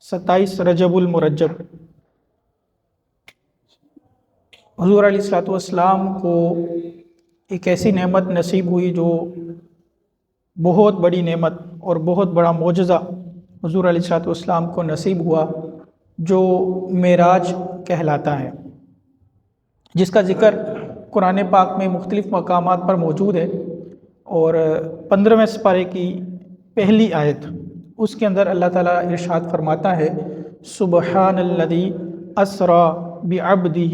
27 رجب المرجب حضور علیہ الصلوۃ والسلام کو ایک ایسی نعمت نصیب ہوئی جو بہت بڑی نعمت اور بہت بڑا معجزہ حضور علیہ الصلوۃ والسلام کو نصیب ہوا، جو معراج کہلاتا ہے، جس کا ذکر قرآن پاک میں مختلف مقامات پر موجود ہے۔ اور 15ویں سپارے کی پہلی آیت، اس کے اندر اللہ تعالیٰ ارشاد فرماتا ہے، سبحان الذی اسری بعبدہ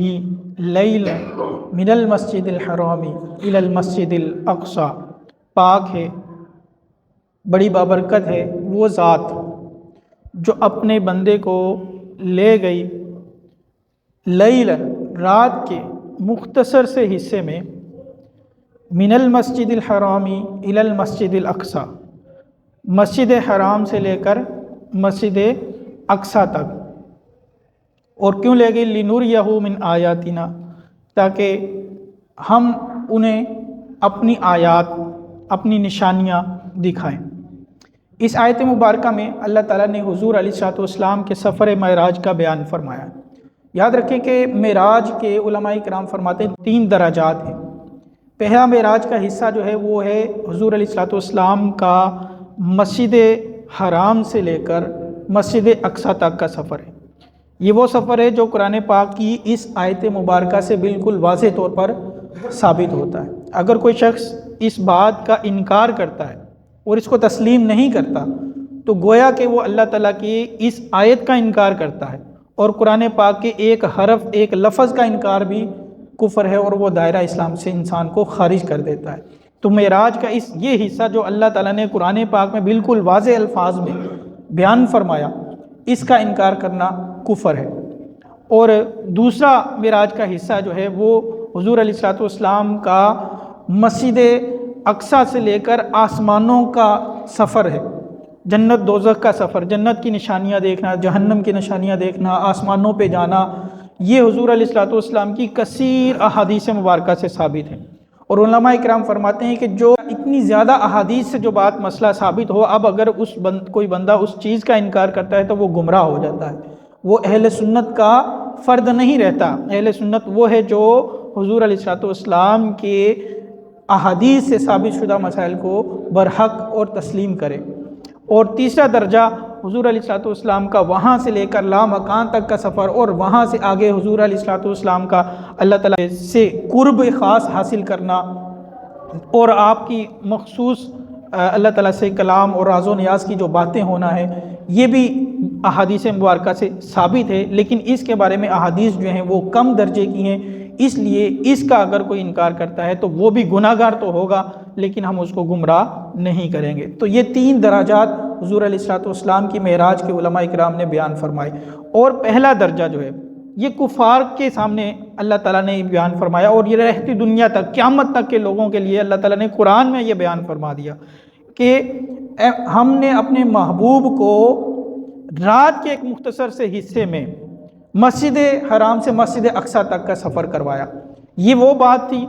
لیلا من المسجد الحرام الی المسجد الاقصی، پاک ہے، بڑی بابرکت ہے وہ ذات جو اپنے بندے کو لے گئی لیلا، رات کے مختصر سے حصے میں، من المسجد الحرام الی المسجد الاقصی، مسجد حرام سے لے کر مسجد اقصی تک۔ اور کیوں لے گئی؟ لنوریہ من آیاتنا، تاکہ ہم انہیں اپنی آیات، اپنی نشانیاں دکھائیں۔ اس آیت مبارکہ میں اللہ تعالیٰ نے حضور علیہ الصلوۃ والسلام کے سفر معراج کا بیان فرمایا۔ یاد رکھیں کہ معراج کے علماء کرام فرماتے ہیں 3 درجات ہیں۔ پہلا معراج کا حصہ جو ہے وہ ہے حضور علیہ الصلوۃ والسلام کا مسجد حرام سے لے کر مسجد اقصی تک کا سفر ہے۔ یہ وہ سفر ہے جو قرآن پاک کی اس آیت مبارکہ سے بالکل واضح طور پر ثابت ہوتا ہے۔ اگر کوئی شخص اس بات کا انکار کرتا ہے اور اس کو تسلیم نہیں کرتا تو گویا کہ وہ اللہ تعالیٰ کی اس آیت کا انکار کرتا ہے، اور قرآن پاک کے ایک حرف، ایک لفظ کا انکار بھی کفر ہے، اور وہ دائرہ اسلام سے انسان کو خارج کر دیتا ہے۔ تو معراج کا یہ حصہ جو اللہ تعالیٰ نے قرآن پاک میں بالکل واضح الفاظ میں بیان فرمایا، اس کا انکار کرنا کفر ہے۔ اور دوسرا معراج کا حصہ جو ہے وہ حضور علیہ الصلوۃ والسلام کا مسجد اقصی سے لے کر آسمانوں کا سفر ہے، جنت دوزخ کا سفر، جنت کی نشانیاں دیکھنا، جہنم کی نشانیاں دیکھنا، آسمانوں پہ جانا، یہ حضور علیہ الصلوۃ والسلام کی کثیر احادیث مبارکہ سے ثابت ہے۔ اور علماء اکرام فرماتے ہیں کہ جو اتنی زیادہ احادیث سے جو بات مسئلہ ثابت ہو، اب اگر کوئی بندہ اس چیز کا انکار کرتا ہے تو وہ گمراہ ہو جاتا ہے، وہ اہل سنت کا فرد نہیں رہتا۔ اہل سنت وہ ہے جو حضور علیہ الصلوۃ والسلام کے احادیث سے ثابت شدہ مسائل کو برحق اور تسلیم کرے۔ اور تیسرا درجہ حضور علیہ الصلوۃ والسلام کا وہاں سے لے کر لامکان تک کا سفر، اور وہاں سے آگے حضور علیہ الصلوۃ والسلام کا اللہ تعالیٰ سے قرب خاص حاصل کرنا، اور آپ کی مخصوص اللہ تعالیٰ سے کلام اور راز و نیاز کی جو باتیں ہونا ہے، یہ بھی احادیث مبارکہ سے ثابت ہے۔ لیکن اس کے بارے میں احادیث جو ہیں وہ کم درجے کی ہیں، اس لیے اس کا اگر کوئی انکار کرتا ہے تو وہ بھی گناہ گار تو ہوگا، لیکن ہم اس کو گمراہ نہیں کریں گے۔ تو یہ 3 درجات حضور علیہ الصلوۃ والسلام کی معراج کے علماء اکرام نے بیان فرمائے۔ اور پہلا درجہ جو ہے یہ کفار کے سامنے اللہ تعالیٰ نے بیان فرمایا، اور یہ رہتی دنیا تک، قیامت تک کے لوگوں کے لیے اللہ تعالیٰ نے قرآن میں یہ بیان فرما دیا کہ ہم نے اپنے محبوب کو رات کے ایک مختصر سے حصے میں مسجد حرام سے مسجد اقصی تک کا سفر کروایا۔ یہ وہ بات تھی،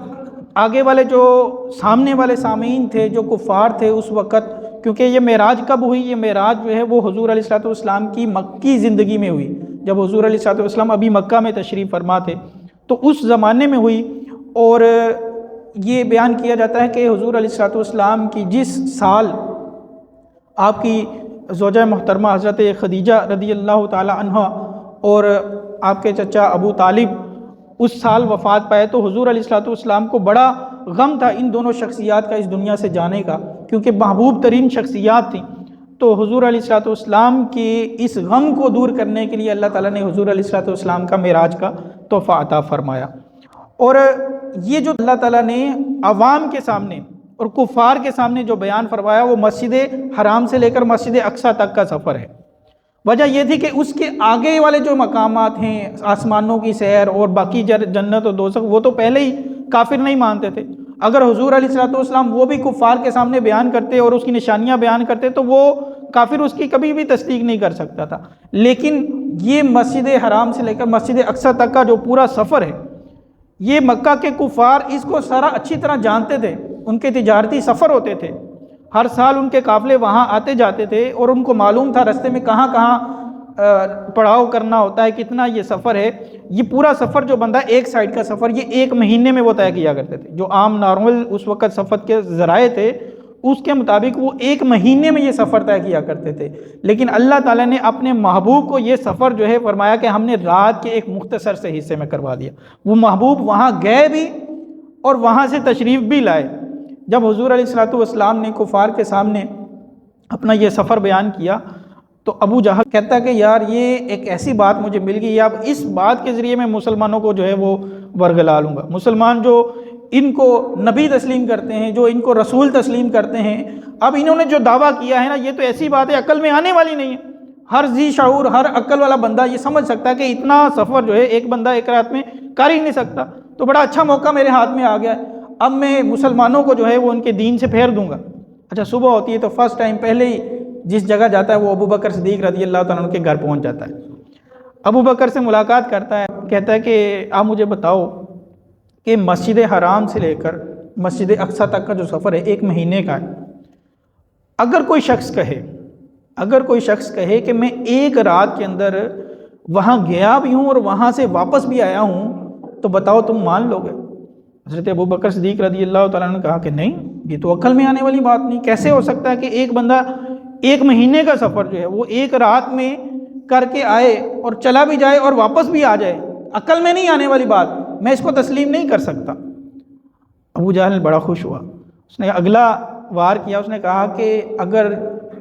آگے والے جو سامنے والے سامعین تھے، جو کفار تھے اس وقت، کیونکہ یہ معراج کب ہوئی؟ یہ معراج جو ہے وہ حضور علیہ الصلوۃ والسلام کی مکی زندگی میں ہوئی، جب حضور علیہ الصلوۃ والسلام ابھی مکہ میں تشریف فرما تھے، تو اس زمانے میں ہوئی۔ اور یہ بیان کیا جاتا ہے کہ حضور علیہ الصلوۃ والسلام کی جس سال آپ کی زوجہ محترمہ حضرت خدیجہ رضی اللہ تعالی عنہ اور آپ کے چچا ابو طالب اس سال وفات پائے، تو حضور علیہ الصلوۃ والسلام کو بڑا غم تھا ان دونوں شخصیات کا اس دنیا سے جانے کا، کیونکہ محبوب ترین شخصیات تھیں۔ تو حضور علیہ الصلوۃ والسلام کے اس غم کو دور کرنے کے لیے اللہ تعالیٰ نے حضور علیہ الصلوۃ والسلام کا معراج کا تحفہ عطا فرمایا۔ اور یہ جو اللہ تعالیٰ نے عوام کے سامنے اور کفار کے سامنے جو بیان فرمایا، وہ مسجد حرام سے لے کر مسجد اقصی تک کا سفر ہے۔ وجہ یہ تھی کہ اس کے آگے والے جو مقامات ہیں، آسمانوں کی سیر اور باقی جنت و دوزخ، وہ تو پہلے ہی کافر نہیں مانتے تھے۔ اگر حضور علیہ الصلوۃ والسلام وہ بھی کفار کے سامنے بیان کرتے اور اس کی نشانیاں بیان کرتے تو وہ کافر اس کی کبھی بھی تصدیق نہیں کر سکتا تھا۔ لیکن یہ مسجد حرام سے لے کر مسجد اقصی تک کا جو پورا سفر ہے، یہ مکہ کے کفار اس کو سارا اچھی طرح جانتے تھے، ان کے تجارتی سفر ہوتے تھے، ہر سال ان کے قافلے وہاں آتے جاتے تھے، اور ان کو معلوم تھا رستے میں کہاں کہاں پڑاؤ کرنا ہوتا ہے، کتنا یہ سفر ہے. یہ پورا سفر جو بندہ ایک سائیڈ کا سفر یہ 1 مہینے میں وہ طے کیا کرتے تھے. جو عام نارمل اس وقت سفر کے ذرائع تھے اس کے مطابق وہ 1 مہینے میں یہ سفر طے کیا کرتے تھے. لیکن اللہ تعالیٰ نے اپنے محبوب کو یہ سفر جو ہے فرمایا کہ ہم نے رات کے ایک مختصر سے حصے میں کروا دیا. وہ محبوب وہاں گئے بھی اور وہاں سے تشریف بھی لائے. جب حضور علیہ الصلوۃ والسلام نے کفار کے سامنے اپنا یہ سفر بیان کیا تو ابو جہل کہتا ہے کہ یار یہ ایک ایسی بات مجھے مل گئی، اب اس بات کے ذریعے میں مسلمانوں کو جو ہے وہ ورگلا لوں گا. مسلمان جو ان کو نبی تسلیم کرتے ہیں، جو ان کو رسول تسلیم کرتے ہیں، اب انہوں نے جو دعویٰ کیا ہے نا، یہ تو ایسی بات ہے عقل میں آنے والی نہیں ہے. ہر ذی شعور، ہر عقل والا بندہ یہ سمجھ سکتا ہے کہ اتنا سفر جو ہے ایک بندہ ایک رات میں کر ہی نہیں سکتا. تو بڑا اچھا موقع میرے ہاتھ میں آ گیا ہے، اب میں مسلمانوں کو جو ہے وہ ان کے دین سے پھیر دوں گا. اچھا صبح ہوتی ہے تو فرسٹ ٹائم پہلے ہی جس جگہ جاتا ہے وہ ابو بکر صدیق رضی اللہ تعالیٰ عنہ کے گھر پہنچ جاتا ہے. ابو بکر سے ملاقات کرتا ہے، کہتا ہے کہ آپ مجھے بتاؤ کہ مسجد حرام سے لے کر مسجد اقصیٰ تک کا جو سفر ہے 1 مہینے کا ہے. اگر کوئی شخص کہے کہ میں 1 رات کے اندر وہاں گیا بھی ہوں اور وہاں سے واپس بھی آیا ہوں تو بتاؤ تم مان لو گے؟ حضرت ابو بکر صدیق رضی اللہ تعالیٰ عنہ نے کہا کہ نہیں، یہ تو عقل میں آنے والی بات نہیں. کیسے ہو سکتا ہے کہ ایک بندہ 1 مہینے کا سفر جو ہے وہ 1 رات میں کر کے آئے اور چلا بھی جائے اور واپس بھی آ جائے؟ عقل میں نہیں آنے والی بات، میں اس کو تسلیم نہیں کر سکتا. ابو جہل بڑا خوش ہوا، اس نے اگلا وار کیا، اس نے کہا کہ اگر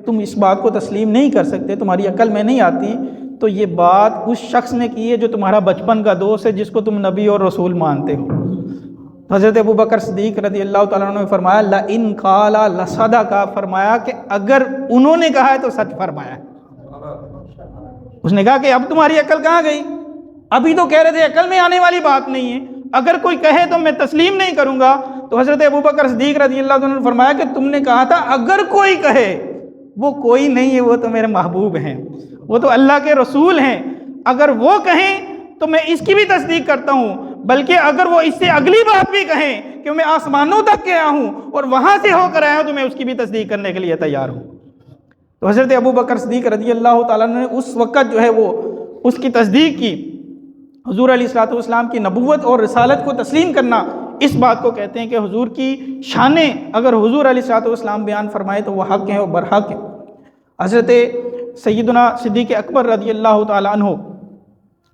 تم اس بات کو تسلیم نہیں کر سکتے، تمہاری عقل میں نہیں آتی، تو یہ بات اس شخص نے کی ہے جو تمہارا بچپن کا دوست ہے، جس کو تم نبی اور رسول مانتے ہو. حضرت ابو بکر صدیق رضی اللہ تعالیٰ عنہ نے فرمایا لَإِن قَالَ لَصَدَقَ، فرمایا کہ اگر انہوں نے کہا ہے تو سچ فرمایا. اس نے کہا کہ اب تمہاری عقل کہاں گئی؟ ابھی تو کہہ رہے تھے عقل میں آنے والی بات نہیں ہے، اگر کوئی کہے تو میں تسلیم نہیں کروں گا. تو حضرت ابو بکر صدیق رضی اللہ عنہ نے فرمایا کہ تم نے کہا تھا اگر کوئی کہے، وہ کوئی نہیں ہے، وہ تو میرے محبوب ہیں، وہ تو اللہ کے رسول ہیں. اگر وہ کہیں تو میں اس کی بھی تصدیق کرتا ہوں، بلکہ اگر وہ اس سے اگلی بات بھی کہیں کہ میں آسمانوں تک گیا ہوں اور وہاں سے ہو کر آیا ہوں تو میں اس کی بھی تصدیق کرنے کے لیے تیار ہوں. تو حضرت ابو بکر صدیق رضی اللہ تعالیٰ عنہ نے اس وقت جو ہے وہ اس کی تصدیق کی. حضور علیہ الصلوۃ والسلام کی نبوت اور رسالت کو تسلیم کرنا اس بات کو کہتے ہیں کہ حضور کی شانیں اگر حضور علیہ الصلوۃ والسلام بیان فرمائے تو وہ حق ہیں اور برحق ہیں. حضرت سیدنا صدیق اکبر رضی اللہ تعالیٰ عنہ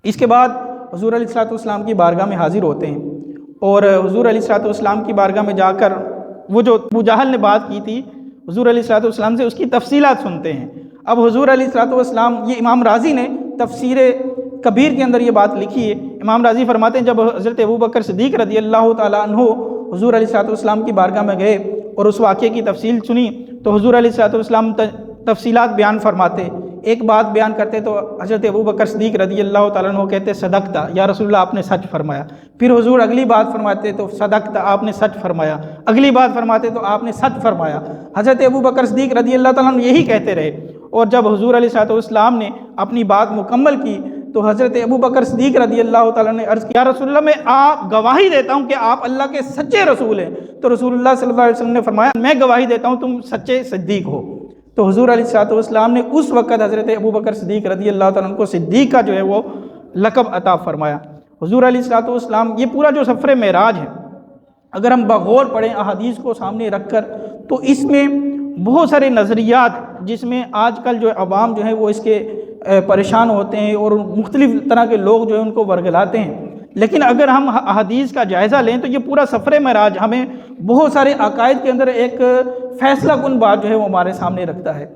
اس کے بعد حضور علیہ الصلوۃ والسلام کی بارگاہ میں حاضر ہوتے ہیں اور حضور علیہ الصلوۃ والسلام کی بارگاہ میں جا کر وہ جو ابو جہل نے بات کی تھی حضور علیہ الصلوۃ والسلام سے، اس کی تفصیلات سنتے ہیں. اب حضور علیہ الصلوۃ والسلام، یہ امام رازی نے تفسیر کبیر کے اندر یہ بات لکھی ہے. امام رازی فرماتے ہیں جب حضرت ابو بکر صدیق رضی اللہ تعالیٰ عنہ حضور علیہ الصلوۃ والسلام کی بارگاہ میں گئے اور اس واقعے کی تفصیل سنی تو حضور علیہ الصلوۃ والسلام تفصیلات بیان فرماتے. ایک بات بیان کرتے تو حضرت ابو بکر صدیق رضی اللہ تعالیٰ عنہ کہتے صدقتا یا رسول اللہ، آپ نے سچ فرمایا. پھر حضور اگلی بات فرماتے تو صدقتا، آپ نے سچ فرمایا. اگلی بات فرماتے تو آپ نے سچ فرمایا. حضرت ابو بکر صدیق رضی اللہ تعالیٰ عنہ یہی کہتے رہے. اور جب حضور علیہ الصلوۃ والسلام نے اپنی بات مکمل کی تو حضرت ابو بکر صدیق رضی اللہ تعالیٰ نے عرض کیا، یا رسول اللہ، میں آپ گواہی دیتا ہوں کہ آپ اللہ کے سچے رسول ہیں. تو رسول اللہ صلی اللہ علیہ وسلم نے فرمایا میں گواہی دیتا ہوں تم سچے صدیق ہو. تو حضور علیہ الصلوۃ والسلام نے اس وقت حضرت ابو بکر صدیق رضی اللہ تعالیٰ عنہ کو صدیق کا جو ہے وہ لقب عطا فرمایا. حضور علیہ الصلوۃ والسلام یہ پورا جو سفر معراج ہے اگر ہم بغور پڑھیں احادیث کو سامنے رکھ کر تو اس میں بہت سارے نظریات جس میں آج کل جو عوام جو ہے وہ اس کے پریشان ہوتے ہیں اور مختلف طرح کے لوگ جو ہیں ان کو ورگلاتے ہیں. لیکن اگر ہم احادیث کا جائزہ لیں تو یہ پورا سفر معراج ہمیں بہت سارے عقائد کے اندر ایک فیصلہ کن بات جو ہے وہ ہمارے سامنے رکھتا ہے.